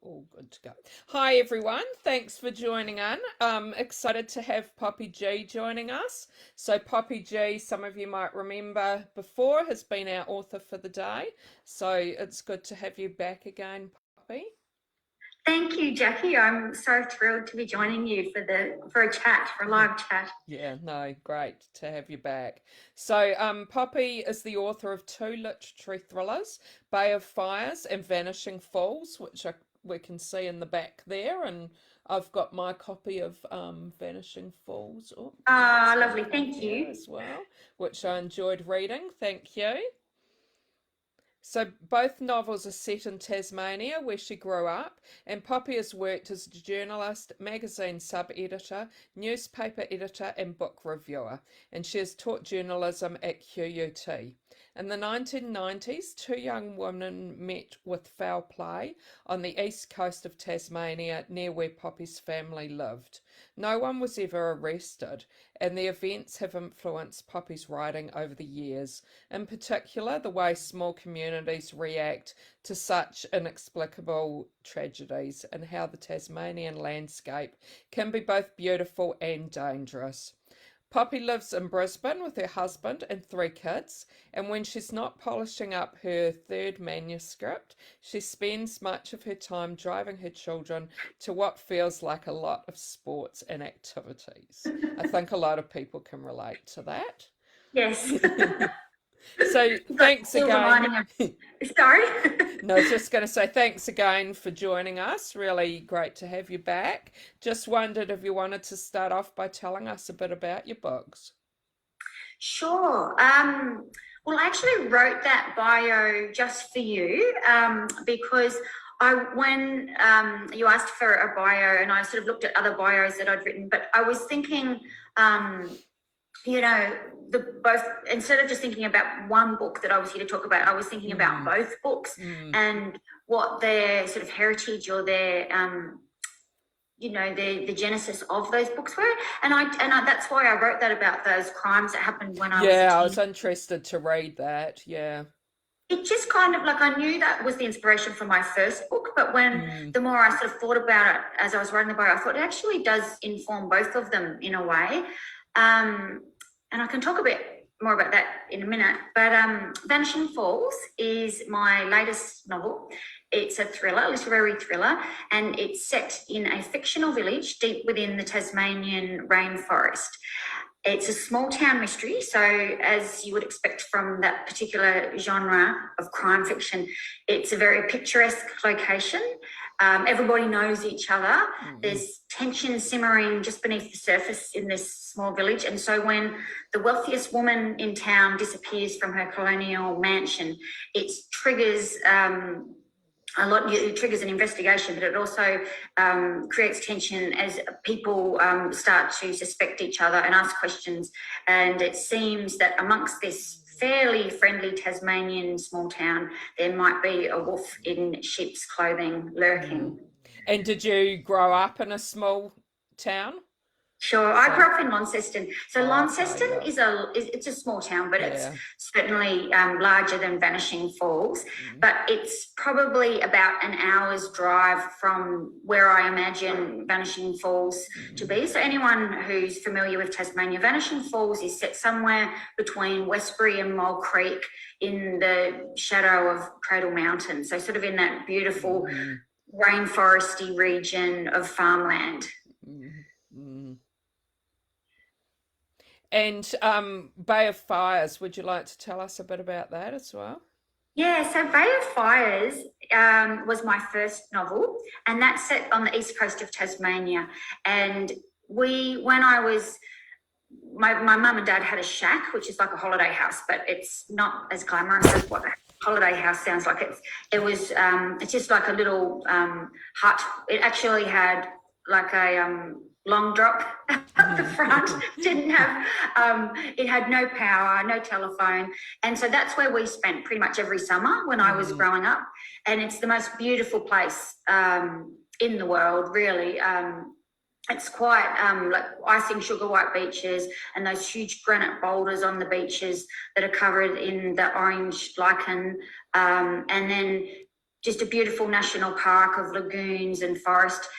All good to go. Hi, everyone. Thanks for joining in. Excited to have Poppy G joining us. So, Poppy G, some of you might remember before, has been our author for the day. So, it's good to have you back again, Poppy. Thank you, Jackie. I'm so thrilled to be joining you for a live chat. Yeah, no, great to have you back. So, Poppy is the author of two literary thrillers, Bay of Fires and Vanishing Falls, which we can see in the back there. And I've got my copy of Vanishing Falls. Oh, Lovely. Thank you. as well, which I enjoyed reading. Thank you. So both novels are set in Tasmania, where she grew up, and Poppy has worked as a journalist, magazine sub-editor, newspaper editor, and book reviewer, and she has taught journalism at QUT. In the 1990s, two young women met with foul play on the east coast of Tasmania, near where Poppy's family lived. No one was ever arrested, and the events have influenced Poppy's writing over the years, in particular the way small communities react to such inexplicable tragedies and how the Tasmanian landscape can be both beautiful and dangerous. Poppy lives in Brisbane with her husband and three kids, and when she's not polishing up her third manuscript, she spends much of her time driving her children to what feels like a lot of sports and activities. I think a lot of people can relate to that. Yes. So thanks again. Sorry? No, I was just going to say thanks again for joining us. Really great to have you back. Just wondered if you wanted to start off by telling us a bit about your books. Sure. Well, I actually wrote that bio just for you because when you asked for a bio, and I sort of looked at other bios that I'd written, but I was thinking, instead of just thinking about one book that I was here to talk about, I was thinking about both books and what their sort of heritage or their the genesis of those books were, and that's why I wrote that about those crimes that happened when I was a teen. I was interested to read that. Yeah. It just kind of like, I knew that was the inspiration for my first book, but when the more I sort of thought about it as I was writing the bio, I thought it actually does inform both of them in a way. And I can talk a bit more about that in a minute. But Vanishing Falls is my latest novel. It's a thriller, literary thriller, and it's set in a fictional village deep within the Tasmanian rainforest. It's a small town mystery, so as you would expect from that particular genre of crime fiction, it's a very picturesque location. Everybody knows each other. There's tension simmering just beneath the surface in this small village. And so when the wealthiest woman in town disappears from her colonial mansion, it triggers it triggers an investigation, but it also creates tension as people start to suspect each other and ask questions. And it seems that amongst this fairly friendly Tasmanian small town, there might be a wolf in sheep's clothing lurking. And did you grow up in a small town? Sure, I grew up in Launceston. So Launceston is a small town, but it's certainly larger than Vanishing Falls. But it's probably about an hour's drive from where I imagine Vanishing Falls to be. So anyone who's familiar with Tasmania, Vanishing Falls is set somewhere between Westbury and Mole Creek in the shadow of Cradle Mountain. So sort of in that beautiful rainforesty region of farmland. And Bay of Fires, would you like to tell us a bit about that as well? Yeah, so Bay of Fires was my first novel, and that's set on the east coast of Tasmania. And my mum and dad had a shack, which is like a holiday house, but it's not as glamorous as what a holiday house sounds like. It's just like a little hut. It actually had like a long drop at the front. Didn't have it had no power, no telephone, and so that's where we spent pretty much every summer when I was growing up. And it's the most beautiful place in the world, really. It's quite like icing sugar white beaches and those huge granite boulders on the beaches that are covered in the orange lichen, and then just a beautiful national park of lagoons and forest.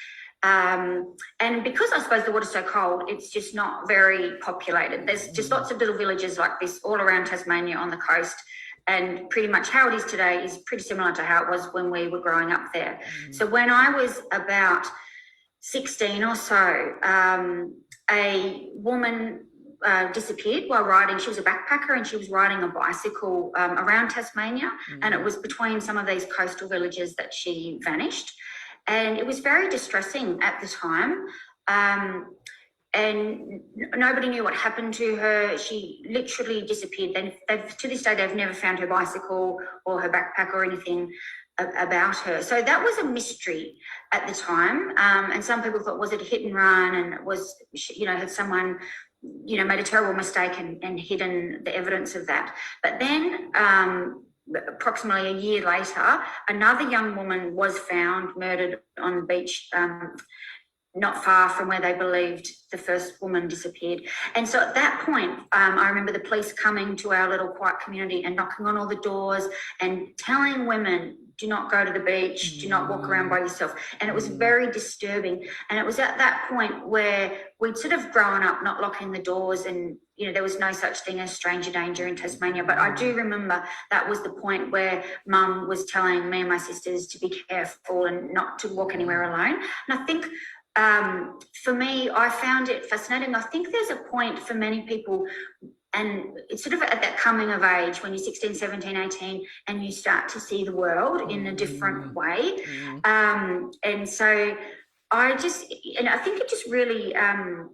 And because I suppose the water's so cold, it's just not very populated. There's just lots of little villages like this all around Tasmania on the coast. And pretty much how it is today is pretty similar to how it was when we were growing up there. So when I was about 16 or so, a woman disappeared while riding. She was a backpacker and she was riding a bicycle around Tasmania. And it was between some of these coastal villages that she vanished. And it was very distressing at the time. And nobody knew what happened to her. She literally disappeared. To this day, they've never found her bicycle or her backpack or anything about her. So that was a mystery at the time. And some people thought, was it a hit and run? And it was, had someone, made a terrible mistake and hidden the evidence of that. But then approximately a year later, another young woman was found murdered on the beach, not far from where they believed the first woman disappeared. And so at that point, I remember the police coming to our little quiet community and knocking on all the doors and telling women, do not go to the beach, do not walk around by yourself. And it was very disturbing. And it was at that point where we'd sort of grown up not locking the doors and, there was no such thing as stranger danger in Tasmania. But I do remember that was the point where Mum was telling me and my sisters to be careful and not to walk anywhere alone. And I think for me, I found it fascinating. I think there's a point for many people, and it's sort of at that coming of age when you're 16, 17, 18, and you start to see the world in a different way. And so I think it just really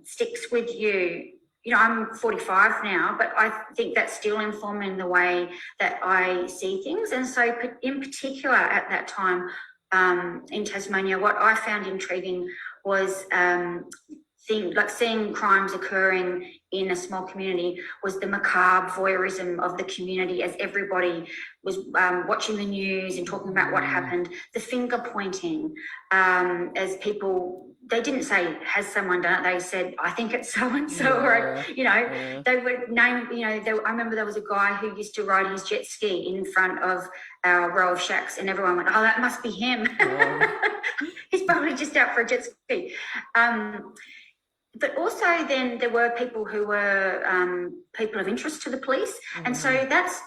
sticks with you. I'm 45 now, but I think that's still informing the way that I see things. And so in particular at that time in Tasmania, what I found intriguing was seeing crimes occurring in a small community was the macabre voyeurism of the community as everybody was watching the news and talking about what happened, the finger pointing as people, they didn't say, has someone done it? They said, I think it's so-and-so, or, they would name, I remember there was a guy who used to ride his jet ski in front of our row of shacks and everyone went, oh, that must be him. He's probably just out for a jet ski. But also then there were people who were people of interest to the police. And so that's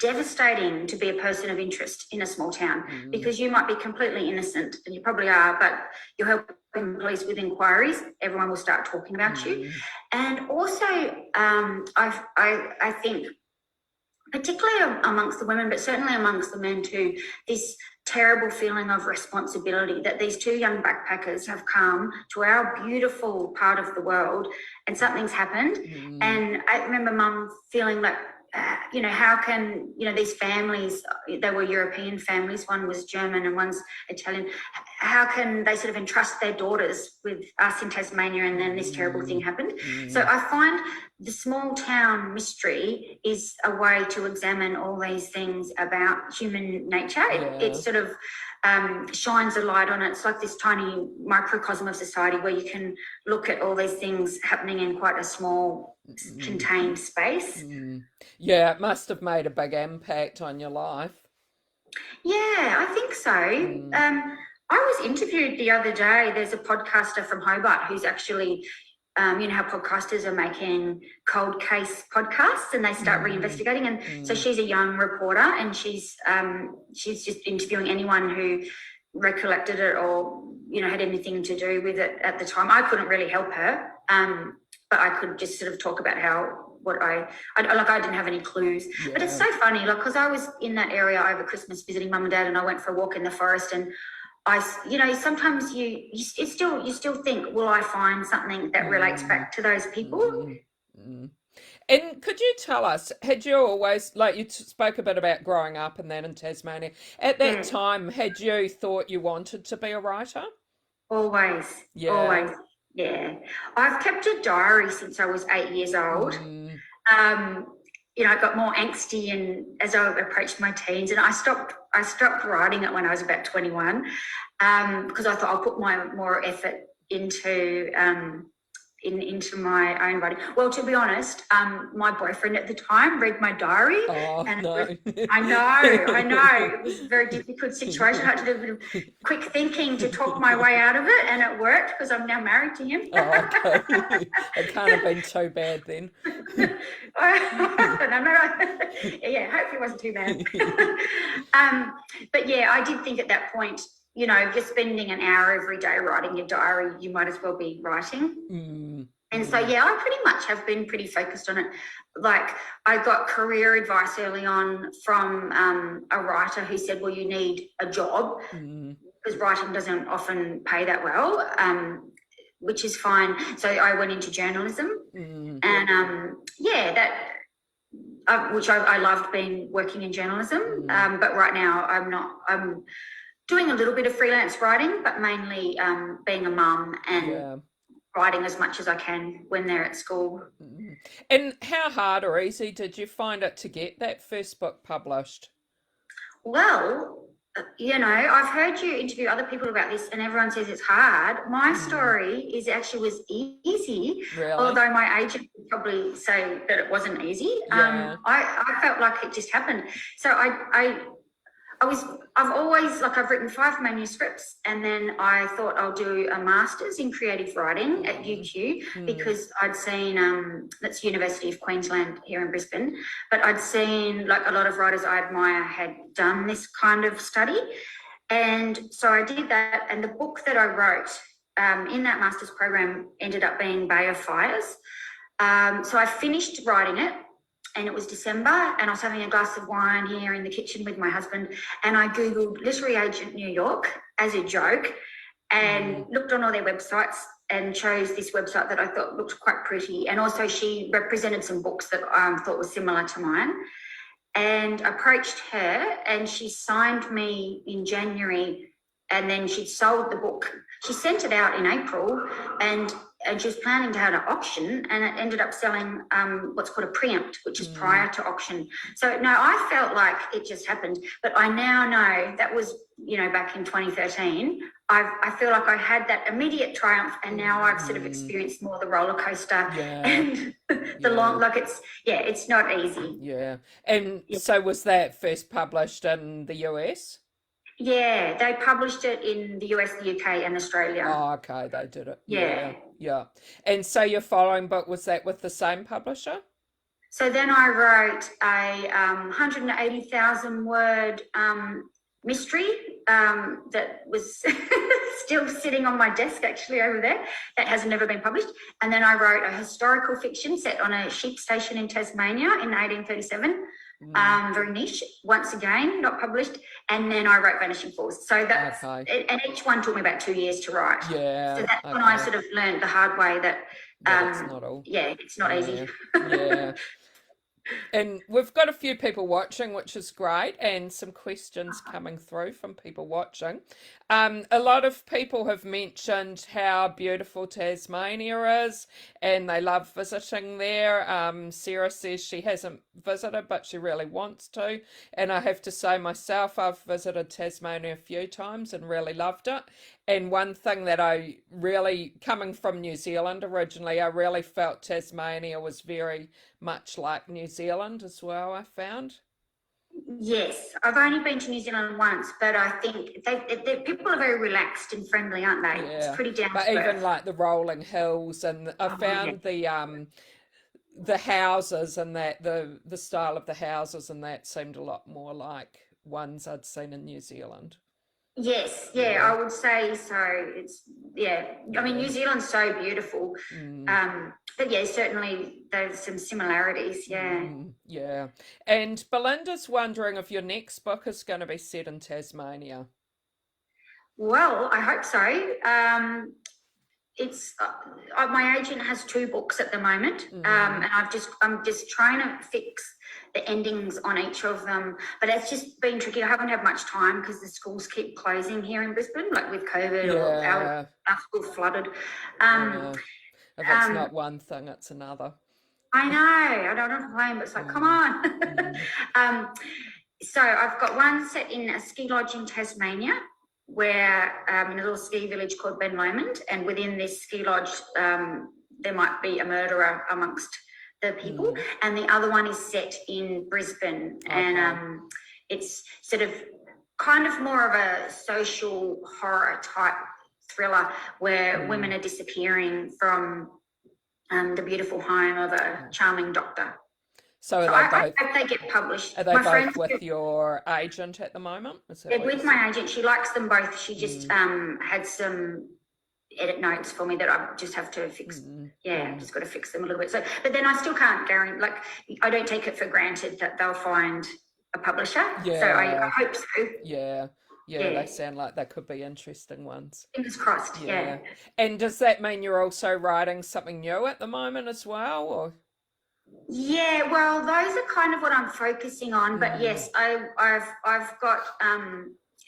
devastating to be a person of interest in a small town because you might be completely innocent, and you probably are, but you're helping the police with inquiries. Everyone will start talking about you. And also I think particularly amongst the women, but certainly amongst the men too, this terrible feeling of responsibility that these two young backpackers have come to our beautiful part of the world and something's happened. And I remember Mum feeling like, how can, these families, they were European families, one was German and one's Italian, how can they sort of entrust their daughters with us in Tasmania and then this terrible thing happened? So I find the small town mystery is a way to examine all these things about human nature. It sort of shines a light on it. It's like this tiny microcosm of society where you can look at all these things happening in quite a small contained space. Yeah, it must have made a big impact on your life. Yeah, I think so. I was interviewed the other day. There's a podcaster from Hobart who's actually, how podcasters are making cold case podcasts and they start reinvestigating. And so she's a young reporter and she's just interviewing anyone who recollected it or, had anything to do with it at the time. I couldn't really help her, but I could just sort of talk about I didn't have any clues. But it's so funny, because I was in that area over Christmas visiting Mum and Dad, and I went for a walk in the forest, and sometimes you still think, will I find something that relates back to those people? And could you tell us, had you always, you spoke a bit about growing up and that in Tasmania, at that time, had you thought you wanted to be a writer? Always. Yeah. I've kept a diary since I was 8 years old. I got more angsty and as I approached my teens, and I stopped writing it when I was about 21 because I thought I'll put more effort into into my own writing. Well, to be honest, my boyfriend at the time read my diary, and no. I know, it was a very difficult situation. I had to do a bit of quick thinking to talk my way out of it, and it worked because I'm now married to him. Okay. It can't have been too bad then. Yeah, hopefully it wasn't too bad. But yeah, I did think at that point, you know, if you're spending an hour every day writing your diary, you might as well be writing. And so, yeah, I pretty much have been pretty focused on it. Like, I got career advice early on from a writer who said, well, you need a job because writing doesn't often pay that well, which is fine. So I went into journalism and, which I loved working in journalism. But right now I'm doing a little bit of freelance writing, but mainly being a mum and writing as much as I can when they're at school. And how hard or easy did you find it to get that first book published? Well, you know, I've heard you interview other people about this and everyone says it's hard. My story was easy, really? Although my agent would probably say that it wasn't easy. I felt like it just happened. So I've always, like, I've written 5 manuscripts, and then I thought I'll do a master's in creative writing at UQ because I'd seen, that's University of Queensland here in Brisbane, but I'd seen, like, a lot of writers I admire had done this kind of study. And so I did that, and the book that I wrote in that master's program ended up being Bay of Fires. So I finished writing it, and it was December, and I was having a glass of wine here in the kitchen with my husband, and I Googled Literary Agent New York as a joke and looked on all their websites and chose this website that I thought looked quite pretty. And also she represented some books that I thought were similar to mine, and approached her, and she signed me in January, and then she'd sold the book. She sent it out in April, and she was planning to have an auction, and it ended up selling what's called a preempt, which is prior to auction. So, no, I felt like it just happened. But I now know that was, you know, back in 2013. I feel like I had that immediate triumph, and now I've sort of experienced more the roller coaster and the long, like it's not easy. Yeah. And so was that first published in the US? Yeah, they published it in the US, the UK, and Australia. Oh, okay, they did it. Yeah. And so your following book, was that with the same publisher? So then I wrote a 180,000 word mystery that was still sitting on my desk actually over there, that has never been published. And then I wrote a historical fiction set on a sheep station in Tasmania in 1837. Very niche, once again, not published. And then I wrote Vanishing Falls. So that's, and each one took me about 2 years to write. Yeah. So that's when I sort of learned the hard way that, it's not easy. Yeah. And we've got a few people watching, which is great, and some questions coming through from people watching. A lot of people have mentioned how beautiful Tasmania is, and they love visiting there. Sarah says she hasn't visited, but she really wants to. And I have to say myself, I've visited Tasmania a few times and really loved it. And one thing that I really, coming from New Zealand originally, I really felt Tasmania was very much like New Zealand as well, I found. Yes, I've only been to New Zealand once, but I think people are very relaxed and friendly, aren't they? Yeah. It's pretty down to But earth. even like the rolling hills, and I found the houses and that the style of the houses and that seemed a lot more like ones I'd seen in New Zealand. Yes, I would say so. It's I mean, New Zealand's so beautiful. But yeah, certainly there's some similarities, Yeah. And Belinda's wondering if your next book is going to be set in Tasmania. Well, I hope so. It's my agent has 2 books at the moment, and I'm just trying to fix the endings on each of them, but it's just been tricky. I haven't had much time because the schools keep closing here in Brisbane, like with COVID, or our school flooded. If it's not one thing, it's another. I know, I don't complain, but it's like, come on. So I've got one set in a ski lodge in Tasmania, where in a little ski village called Ben Lomond, and within this ski lodge there might be a murderer amongst the people. And the other one is set in Brisbane, and it's sort of kind of more of a social horror type thriller where women are disappearing from the beautiful home of a charming doctor. So I hope they get published. Are they both with your agent at the moment? They're with my agent. She likes them both. She just had some edit notes for me that I just have to fix. I've just got to fix them a little bit. So, but then I still can't guarantee, like, I don't take it for granted that they'll find a publisher. Yeah. So I hope so. Yeah, they sound like they could be interesting ones. Fingers crossed, yeah. And does that mean you're also writing something new at the moment as well, or? Yeah, well, those are kind of what I'm focusing on. But yes, I've got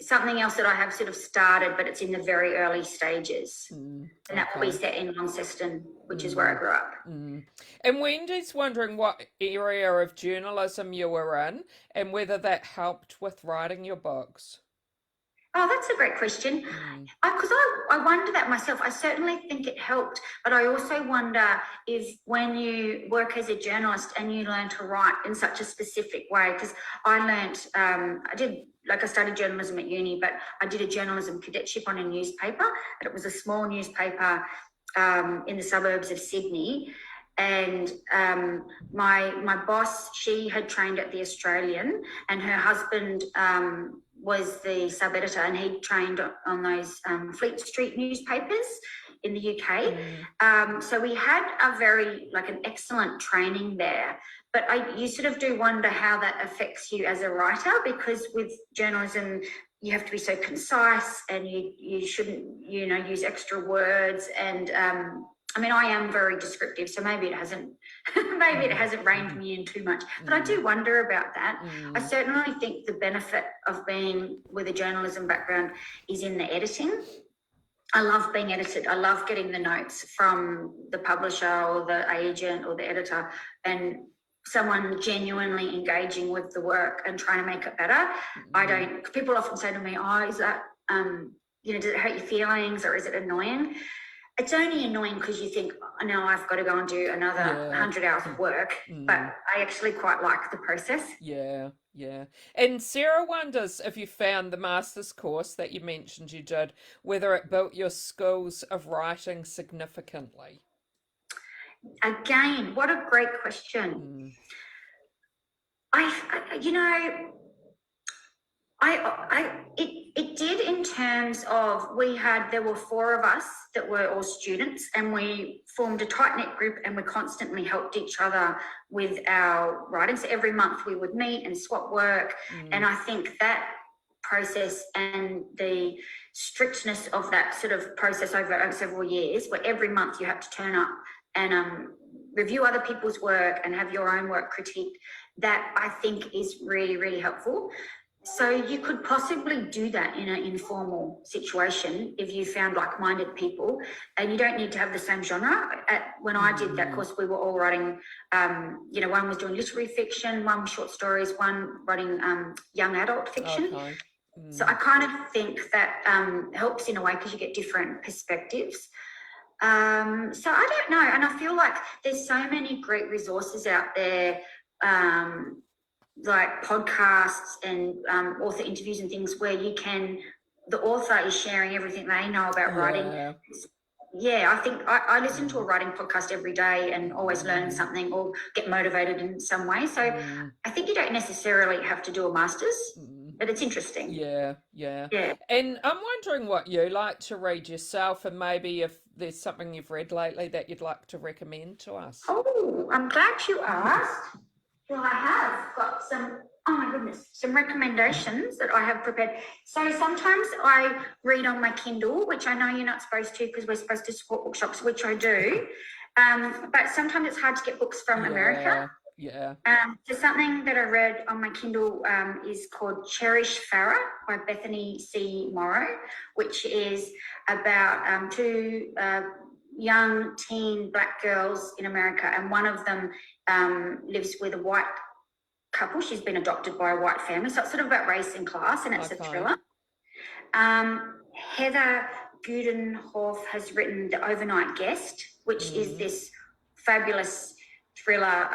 something else that I have sort of started, but it's in the very early stages. And that will be set in Launceston, which is where I grew up. And Wendy's wondering what area of journalism you were in and whether that helped with writing your books. Oh, that's a great question. Because I wonder that myself. I certainly think it helped, but I also wonder if when you work as a journalist and you learn to write in such a specific way, because I learnt, I studied journalism at uni, but I did a journalism cadetship on a newspaper, and it was a small newspaper in the suburbs of Sydney. And my boss, she had trained at the Australian, and her husband was the sub-editor, and he trained on those Fleet Street newspapers in the UK. So we had an excellent training there. But you sort of do wonder how that affects you as a writer, because with journalism, you have to be so concise, and you shouldn't, use extra words. And I am very descriptive, so maybe it hasn't reined me in too much. But I do wonder about that. I certainly think the benefit of being with a journalism background is in the editing. I love being edited. I love getting the notes from the publisher or the agent or the editor, and someone genuinely engaging with the work and trying to make it better. People often say to me, is that, does it hurt your feelings, or is it annoying? It's only annoying because you think, now I've got to go and do another 100 hours of work, but I actually quite like the process. Yeah. And Sarah wonders if you found the master's course that you mentioned you did, whether it built your skills of writing significantly. Again, what a great question. It did, in terms of there were 4 of us that were all students, and we formed a tight-knit group, and we constantly helped each other with our writing. So every month we would meet and swap work. And I think that process and the strictness of that sort of process over several years, where every month you have to turn up and review other people's work and have your own work critiqued, that I think is really, really helpful. So you could possibly do that in an informal situation if you found like-minded people, and you don't need to have the same genre. When I did that course, we were all writing, one was doing literary fiction, one was short stories, one writing young adult fiction. Okay. So I kind of think that helps in a way, because you get different perspectives. So I don't know, and I feel like there's so many great resources out there, like podcasts and author interviews and things, where the author is sharing everything they know about writing. I think I listen to a writing podcast every day and always learn something or get motivated in some way. So I think you don't necessarily have to do a master's, but it's interesting. Yeah. And I'm wondering what you like to read yourself, and maybe if there's something you've read lately that you'd like to recommend to us. Oh, I'm glad you asked. Well, I have got some recommendations that I have prepared. So sometimes I read on my Kindle, which I know you're not supposed to, because we're supposed to support bookshops, which I do. But sometimes it's hard to get books from America. Yeah. So something that I read on my Kindle is called Cherish Farah by Bethany C. Morrow, which is about 2 young teen Black girls in America, and one of them lives with a white couple. She's been adopted by a white family, so it's sort of about race and class, and it's a thriller. Heather Gudenhoff has written The Overnight Guest, which is this fabulous thriller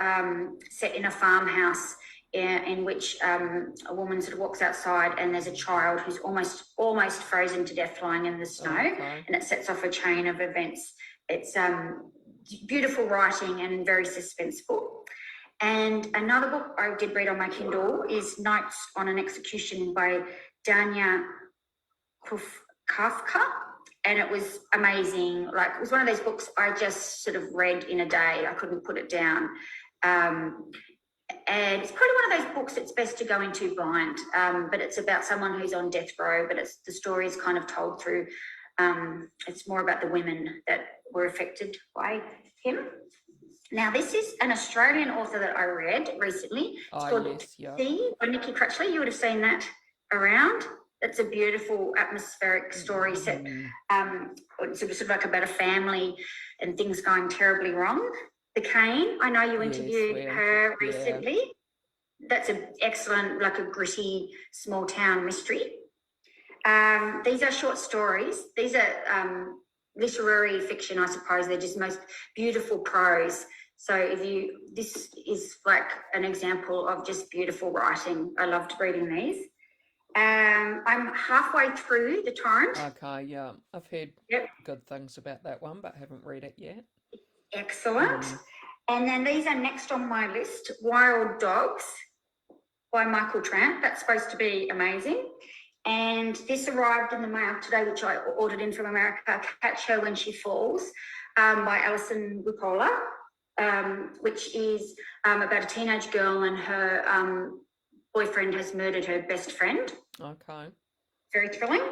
set in a farmhouse in which a woman sort of walks outside and there's a child who's almost frozen to death lying in the snow, and it sets off a chain of events. It's beautiful writing and very suspenseful. And another book I did read on my Kindle is Notes on an Execution by Dania Kafka, and it was amazing. Like, it was one of those books I just sort of read in a day. I couldn't put it down. And it's probably one of those books that's best to go into blind, but it's about someone who's on death row, but the story is kind of told through, it's more about the women that were affected by him. Now, this is an Australian author that I read recently. It's called Sea by Nikki Crutchley. You would have seen that around. It's a beautiful atmospheric story set, sort of like about a family and things going terribly wrong. The Cane, I know you interviewed her recently. That's an excellent, like a gritty, small town mystery. These are short stories. These are literary fiction, I suppose. They're just most beautiful prose. So this is like an example of just beautiful writing. I loved reading these. I'm halfway through The Torrent. Okay, yeah. I've heard good things about that one, but haven't read it yet. Excellent. And then these are next on my list. Wild Dogs by Michael Tramp. That's supposed to be amazing. And this arrived in the mail today, which I ordered in from America, Catch Her When She Falls, by Alison Wipola, which is about a teenage girl and her boyfriend has murdered her best friend. Okay. Very thrilling.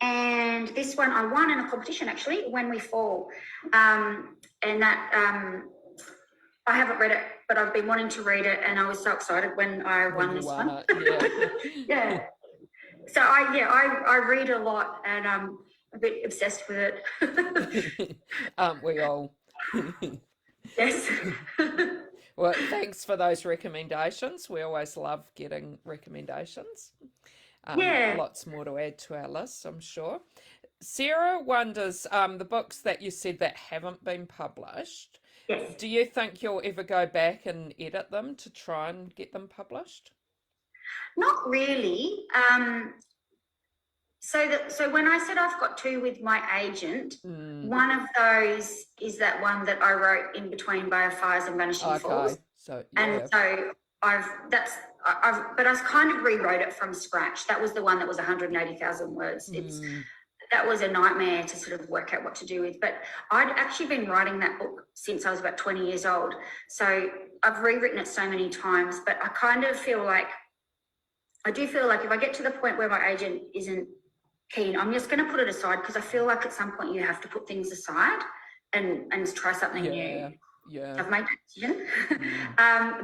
And this one I won in a competition, actually, When We Fall. And that, I haven't read it, but I've been wanting to read it, and I was so excited when I won this one. Yeah. So I read a lot, and I'm a bit obsessed with it. Aren't we all? Yes. Well, thanks for those recommendations. We always love getting recommendations. Lots more to add to our list, I'm sure. Sarah wonders, the books that you said that haven't been published, yes. Do you think you'll ever go back and edit them to try and get them published? Not really. So when I said I've got two with my agent, one of those is that one that I wrote in between Fires and Vanishing Falls. So but I kind of rewrote it from scratch. That was the one that was 180,000 words. That was a nightmare to sort of work out what to do with. But I'd actually been writing that book since I was about 20 years old. So I've rewritten it so many times, but I kind of feel like, I do feel like if I get to the point where my agent isn't keen, I'm just going to put it aside, because I feel like at some point you have to put things aside and try something new. Yeah. I've made that decision.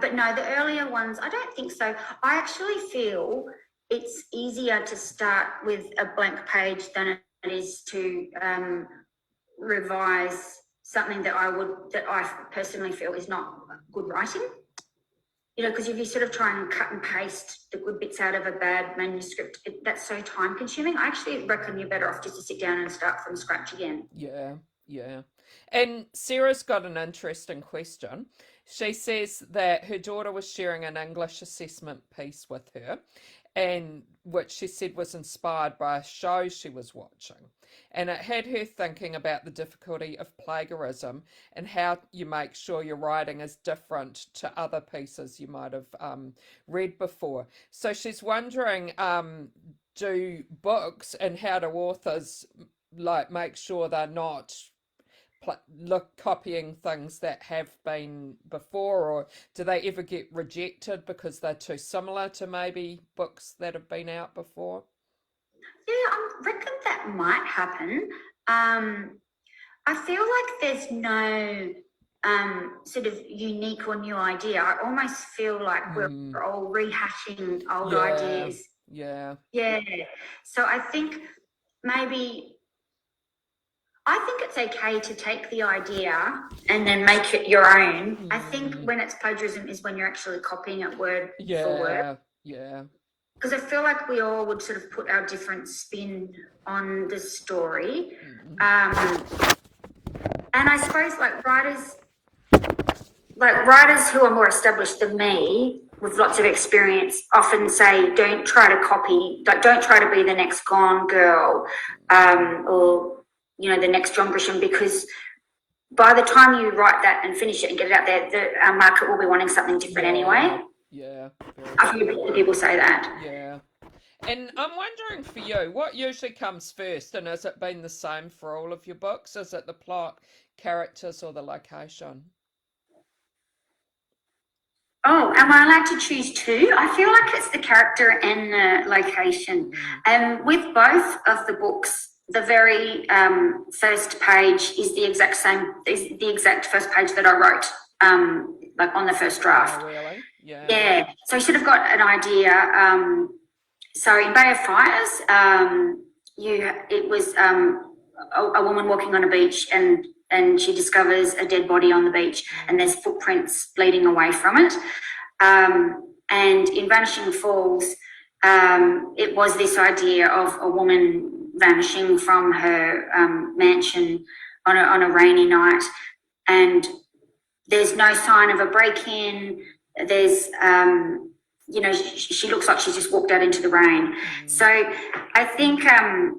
But no, the earlier ones, I don't think so. I actually feel it's easier to start with a blank page than it is to revise something that I personally feel is not good writing. You know, because if you sort of try and cut and paste the good bits out of a bad manuscript, that's so time consuming. I actually reckon you're better off just to sit down and start from scratch again. Yeah. And Sarah's got an interesting question. She says that her daughter was sharing an English assessment piece with her, and which she said was inspired by a show she was watching. And it had her thinking about the difficulty of plagiarism and how you make sure your writing is different to other pieces you might have read before. So she's wondering, do books and how do authors like make sure they're not copying things that have been before, or do they ever get rejected because they're too similar to maybe books that have been out before? Yeah, I reckon that might happen. I feel like there's no sort of unique or new idea. I almost feel like we're all rehashing old ideas. Yeah. So I think it's okay to take the idea and then make it your own. I think when it's plagiarism is when you're actually copying it word for word. Yeah. because I feel like we all would sort of put our different spin on the story. And I suppose writers who are more established than me with lots of experience often say, don't try to copy, like don't try to be the next Gone Girl, or, you know, the next John Grisham, because by the time you write that and finish it and get it out there, the market will be wanting something different anyway. Yeah. I've heard people say that. Yeah. And I'm wondering for you, what usually comes first, and has it been the same for all of your books? Is it the plot, characters, or the location? Oh, am I allowed to choose two? I feel like it's the character and the location. And with both of the books, the very first page is the exact first page that I wrote, like on the first draft. Oh, really? Yeah. Yeah. So you should have got an idea. So in Bay of Fires, it was a woman walking on a beach, and she discovers a dead body on the beach, and there's footprints leading away from it. And in Vanishing Falls, it was this idea of a woman vanishing from her mansion on a rainy night, and there's no sign of a break-in. There's you know, she looks like she's just walked out into the rain. So I think, and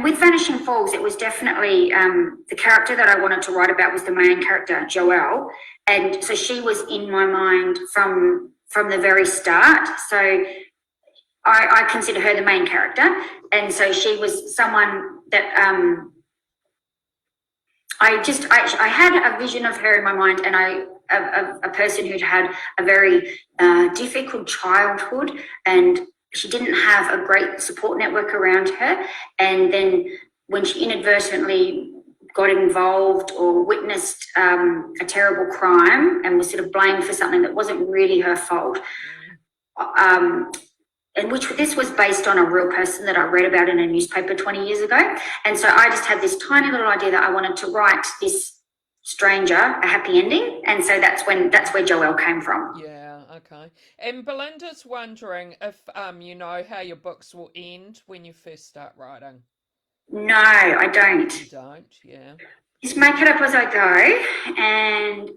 with Vanishing Falls, it was definitely the character that I wanted to write about was the main character, Joelle. And so she was in my mind from the very start. So I consider her the main character. And so she was someone that I had a vision of her in my mind, and a person who'd had a very difficult childhood, and she didn't have a great support network around her. And then when she inadvertently got involved or witnessed a terrible crime and was sort of blamed for something that wasn't really her fault, and which this was based on a real person that I read about in a newspaper 20 years ago. And so I just had this tiny little idea that I wanted to write this stranger a happy ending, and so that's where Joelle came from. Yeah, okay. And Belinda's wondering if you know how your books will end when you first start writing. No, I don't. You don't, yeah. Just make it up as I go, and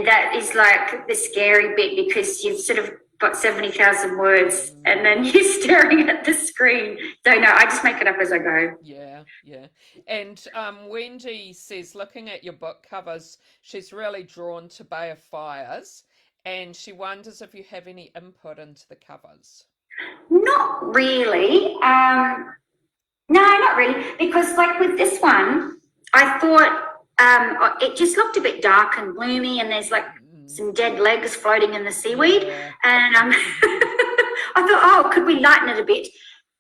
that is like the scary bit, because you've sort of got 70,000 words and then you're staring at the screen. So no, I just make it up as I go. Yeah. And Wendy says, looking at your book covers, she's really drawn to Bay of Fires, and she wonders if you have any input into the covers. Not really. No, not really, because like with this one, I thought it just looked a bit dark and gloomy, and there's like some dead legs floating in the seaweed, and I thought, oh, could we lighten it a bit?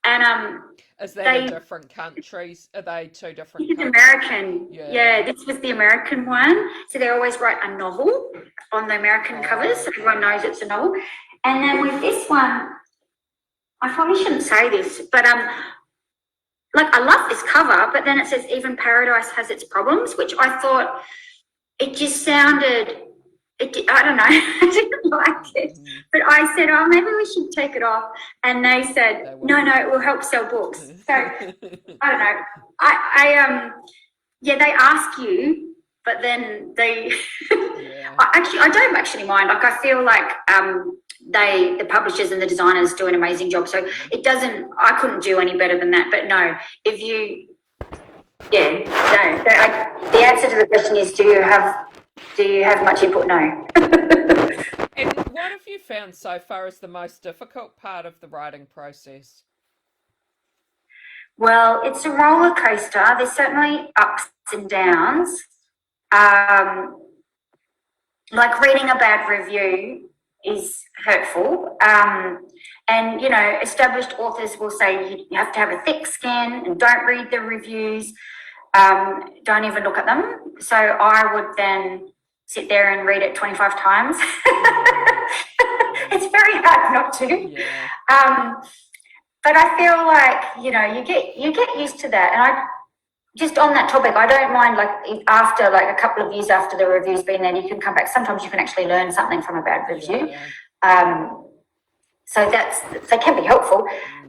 And is that in different countries? Are they two different countries? American. Yeah, this was the American one. So they always write a novel on the American covers, so everyone knows it's a novel. And then with this one, I probably shouldn't say this, but like I love this cover, but then it says even paradise has its problems, which I thought it just sounded. I don't know, I didn't like it. But I said, oh, maybe we should take it off. And they said, no, it will help sell books. So, I don't know. Yeah, they ask you, but then they, I don't actually mind. Like, I feel like the publishers and the designers do an amazing job. So I couldn't do any better than that. But no, the answer to the question is, do you have much input? No. And what have you found so far as the most difficult part of the writing process? Well, it's a roller coaster. There's certainly ups and downs. Like reading a bad review is hurtful. And, you know, established authors will say you have to have a thick skin and don't read the reviews. Don't even look at them. So I would then sit there and read it 25 times. It's very hard not to. Yeah. But I feel like, you know, you get used to that. And I just on that topic, I don't mind, like, after like a couple of years after the review's been there, you can come back. Sometimes you can actually learn something from a bad review. So they can be helpful.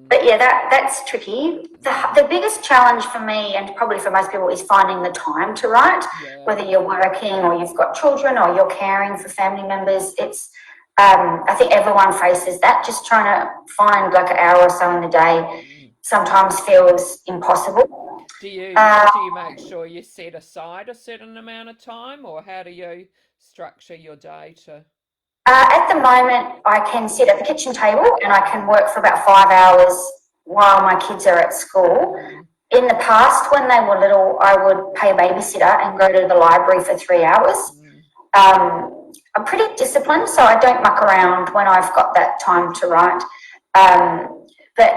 But yeah, that's tricky. The biggest challenge for me, and probably for most people, is finding the time to write. Yeah. Whether you're working or you've got children or you're caring for family members, it's I think everyone faces that. Just trying to find like an hour or so in the day sometimes feels impossible. Do you make sure you set aside a certain amount of time, or how do you structure your day to? At the moment, I can sit at the kitchen table and I can work for about 5 hours while my kids are at school. In the past, when they were little, I would pay a babysitter and go to the library for 3 hours. I'm pretty disciplined, so I don't muck around when I've got that time to write. But,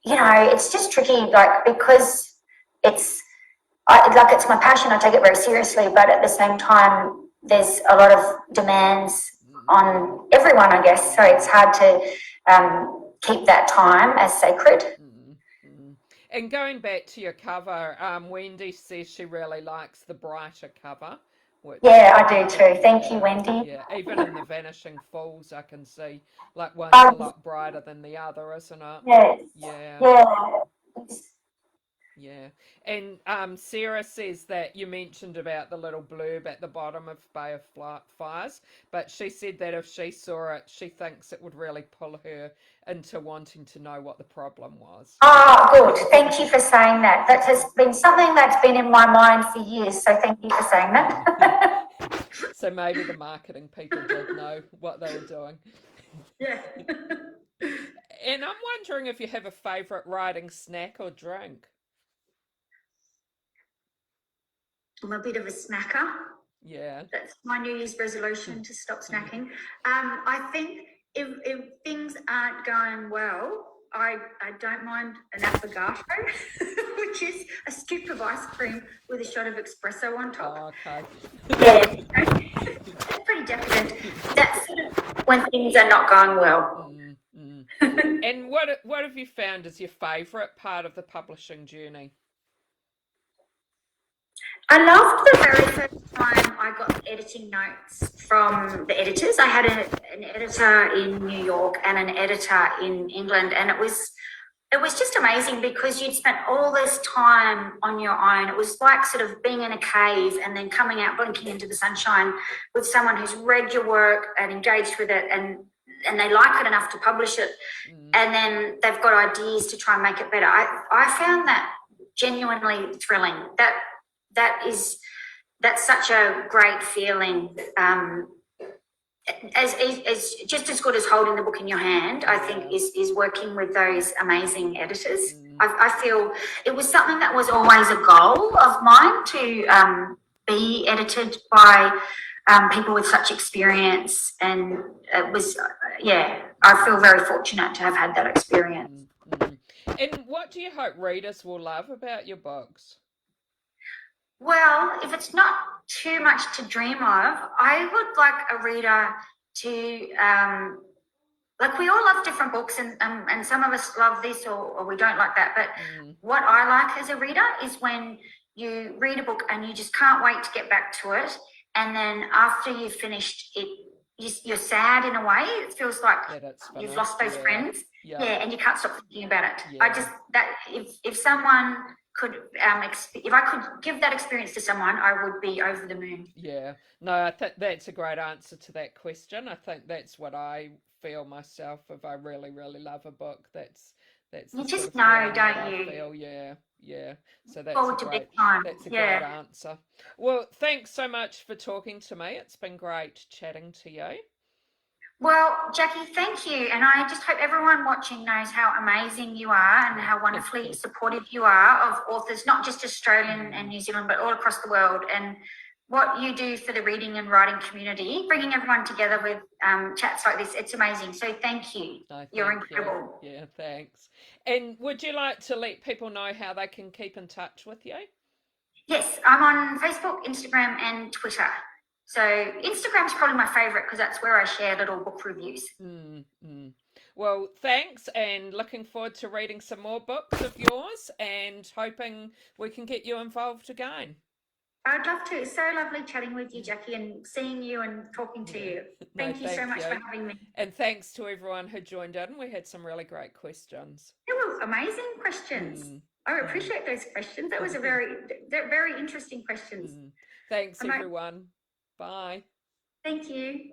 you know, it's just tricky, like, because it's my passion, I take it very seriously, but at the same time, there's a lot of demands on everyone, I guess, so it's hard to keep that time as sacred. And going back to your cover, Wendy says she really likes the brighter cover. Yeah, I do too. Thank you, Wendy. Yeah, even in the Vanishing Falls, I can see like one's a lot brighter than the other, isn't it? Yes. Yeah. Yeah. And Sarah says that you mentioned about the little blurb at the bottom of Bay of Fires, but she said that if she saw it, she thinks it would really pull her into wanting to know what the problem was. Oh, good. Thank you for saying that. That has been something that's been in my mind for years, so thank you for saying that. So maybe the marketing people did know what they were doing. Yeah. And I'm wondering if you have a favourite writing snack or drink. I'm a bit of a snacker. Yeah. That's my New Year's resolution, to stop snacking. I think if things aren't going well, I don't mind an affogato, which is a scoop of ice cream with a shot of espresso on top. Oh, okay. Yeah. That's pretty decadent. That's sort of when things are not going well. And what have you found is your favourite part of the publishing journey? I loved the very first time I got the editing notes from the editors. I had an editor in New York and an editor in England, and it was just amazing because you'd spent all this time on your own. It was like sort of being in a cave and then coming out blinking into the sunshine with someone who's read your work and engaged with it, and they like it enough to publish it, and then they've got ideas to try and make it better. I found that genuinely thrilling. That's such a great feeling. As just as good as holding the book in your hand, I think is working with those amazing editors. I feel it was something that was always a goal of mine to be edited by people with such experience, and it was I feel very fortunate to have had that experience. And what do you hope readers will love about your books? Well, if it's not too much to dream of, I would like a reader to, like, we all love different books, and some of us love this or we don't like that. But what I like as a reader is when you read a book and you just can't wait to get back to it. And then after you've finished it, you're sad in a way. It feels like you've lost those friends. Yeah, and you can't stop thinking about it. Yeah. If someone could if I could give that experience to someone, I would be over the moon. Yeah, no, I think that's a great answer to that question. I think that's what I feel myself. If I really, really love a book, that's you just know, don't you? Feel, yeah. So that's a great answer. Well, thanks so much for talking to me. It's been great chatting to you. Well, Jackie, thank you. And I just hope everyone watching knows how amazing you are and how wonderfully supportive you are of authors, not just Australian and New Zealand, but all across the world. And what you do for the reading and writing community, bringing everyone together with chats like this, it's amazing. So thank you. You're incredible. Yeah, thanks. And would you like to let people know how they can keep in touch with you? Yes, I'm on Facebook, Instagram, and Twitter. So Instagram's probably my favourite because that's where I share little book reviews. Well, thanks, and looking forward to reading some more books of yours and hoping we can get you involved again. I'd love to. It's so lovely chatting with you, Jackie, and seeing you and talking to you. No, Thank you so thank much for you. having me. And thanks to everyone who joined in. We had some really great questions. They were amazing questions. I appreciate those questions. That was they're very interesting questions. Thanks, everyone. Bye. Thank you.